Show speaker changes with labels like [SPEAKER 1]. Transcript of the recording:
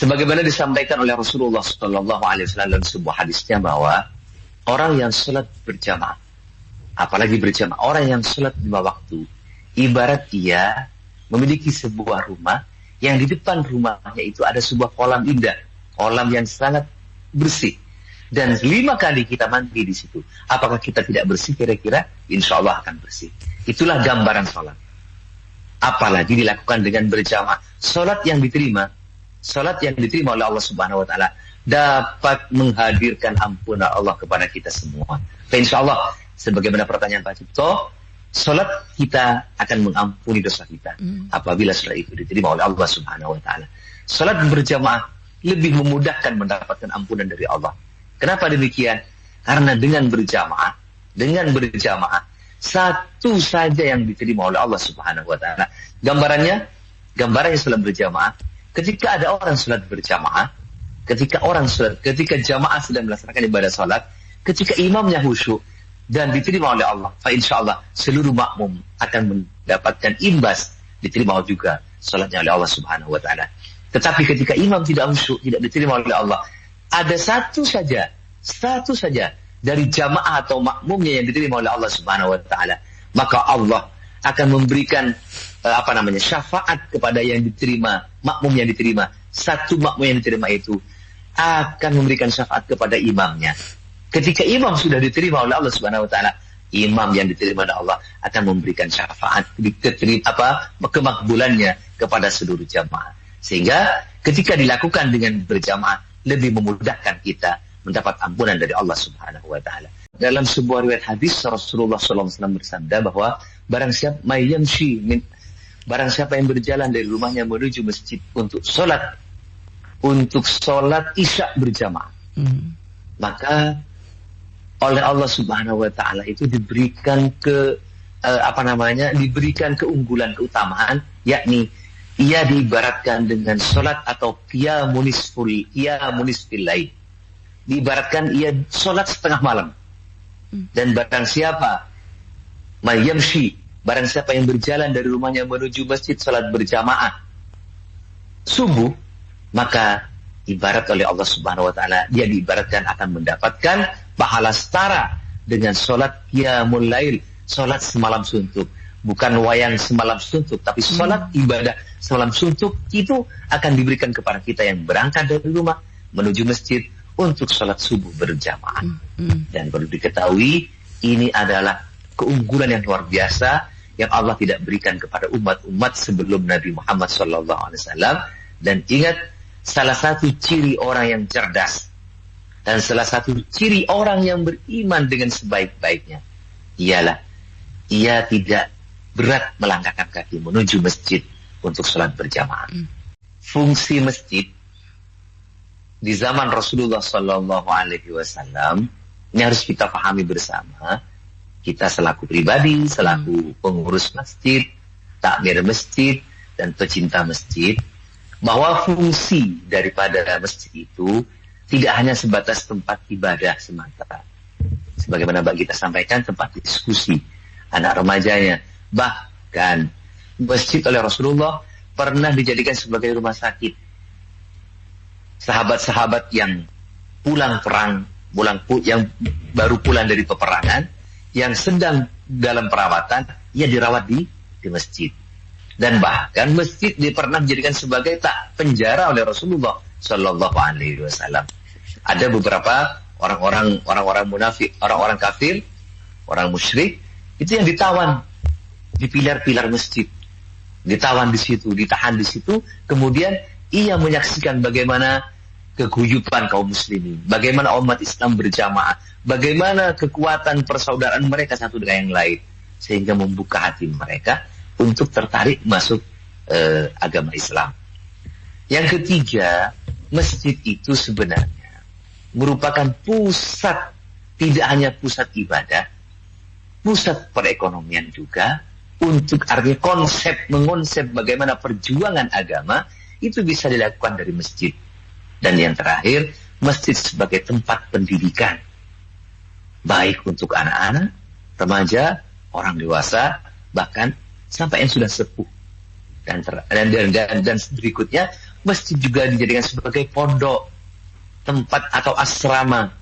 [SPEAKER 1] Sebagaimana disampaikan oleh Rasulullah Shallallahu Alaihi Wasallam dalam sebuah hadisnya bahwa orang yang sholat berjamaah, apalagi berjamaah, orang yang sholat 5 waktu, ibarat dia memiliki sebuah rumah yang di depan rumahnya itu ada sebuah kolam indah, kolam yang sangat bersih. Dan 5 kali kita mandi di situ. Apakah kita tidak bersih kira-kira? Insya Allah akan bersih. Itulah gambaran sholat. Apalagi dilakukan dengan berjamaah. Sholat yang diterima oleh Allah Subhanahu Wa Taala dapat menghadirkan ampunan Allah kepada kita semua. Insya Allah, sebagaimana pertanyaan Pak Cipto, sholat kita akan mengampuni dosa kita apabila sholat itu diterima oleh Allah Subhanahu Wa Taala. Sholat berjamaah lebih memudahkan mendapatkan ampunan dari Allah. Kenapa demikian? Karena dengan berjamaah satu saja yang diterima oleh Allah Subhanahu Wa Taala. Gambarannya sholat berjamaah. Ketika ada orang sholat berjamaah, ketika jamaah sedang melaksanakan ibadah sholat, ketika imamnya khusyuk dan diterima oleh Allah, insya Allah seluruh makmum akan mendapatkan imbas diterima juga sholatnya oleh Allah Subhanahu Wa Taala. Tetapi ketika imam tidak khusyuk, tidak diterima oleh Allah, ada satu saja dari jamaah atau makmumnya yang diterima oleh Allah Subhanahu Wa Taala, maka Allah akan memberikan syafaat kepada yang diterima, makmum yang diterima. Satu makmum yang diterima itu akan memberikan syafaat kepada imamnya. Ketika imam sudah diterima oleh Allah Subhanahu Wa Taala, imam yang diterima oleh Allah akan memberikan syafaat kemakbulannya kepada seluruh jamaah. Sehingga ketika dilakukan dengan berjamaah lebih memudahkan kita mendapat ampunan dari Allah Subhanahu Wa Taala. Dalam sebuah riwayat hadis Rasulullah SAW bersabda bahwa barang siapa yang berjalan dari rumahnya menuju masjid untuk sholat isya berjamaah, maka oleh Allah Subhanahu Wa Taala itu diberikan diberikan keunggulan, keutamaan, yakni ia diibaratkan dengan sholat atau qiyamunis fil lail. Diibaratkan ia sholat setengah malam. Dan barang siapa yang berjalan dari rumahnya menuju masjid sholat berjamaah subuh, maka ibarat oleh Allah Subhanahu Wa Taala dia diibaratkan akan mendapatkan pahala setara dengan sholat qiyamul lail, sholat semalam suntuk. Bukan wayang semalam suntuk, tapi sholat ibadah semalam suntuk itu akan diberikan kepada kita yang berangkat dari rumah menuju masjid untuk sholat subuh berjamaah. Dan perlu diketahui, ini adalah keunggulan yang luar biasa yang Allah tidak berikan kepada umat-umat sebelum Nabi Muhammad SAW. Dan ingat, salah satu ciri orang yang cerdas dan salah satu ciri orang yang beriman dengan sebaik-baiknya ialah ia tidak berat melangkahkan kaki menuju masjid untuk sholat berjamaah. Fungsi masjid di zaman Rasulullah Sallallahu Alaihi Wasallam ini harus kita pahami bersama. Kita selaku pribadi, selaku pengurus masjid, takmir masjid, dan pecinta masjid, bahwa fungsi daripada masjid itu tidak hanya sebatas tempat ibadah semata. Sebagaimana kita sampaikan, tempat diskusi anak remajanya. Bahkan masjid oleh Rasulullah pernah dijadikan sebagai rumah sakit. Sahabat-sahabat yang pulang perang, yang baru pulang dari peperangan, yang sedang dalam perawatan, ia dirawat di masjid. Dan bahkan masjid pernah dijadikan sebagai penjara oleh Rasulullah Sallallahu Alaihi Wasallam. Ada beberapa orang-orang munafik, orang-orang kafir, orang musyrik itu yang ditawan di pilar-pilar masjid, ditawan di situ, ditahan di situ. Kemudian ia menyaksikan bagaimana keguyupan kaum muslimin, bagaimana umat Islam berjamaah, bagaimana kekuatan persaudaraan mereka satu dengan yang lain, sehingga membuka hati mereka untuk tertarik masuk agama Islam. Yang ketiga, masjid itu sebenarnya merupakan pusat, tidak hanya pusat ibadah, pusat perekonomian juga, untuk artinya mengonsep bagaimana perjuangan agama itu bisa dilakukan dari masjid. Dan yang terakhir, masjid sebagai tempat pendidikan, baik untuk anak-anak, remaja, orang dewasa, bahkan sampai yang sudah sepuh. Dan berikutnya, masjid juga dijadikan sebagai pondok, tempat atau asrama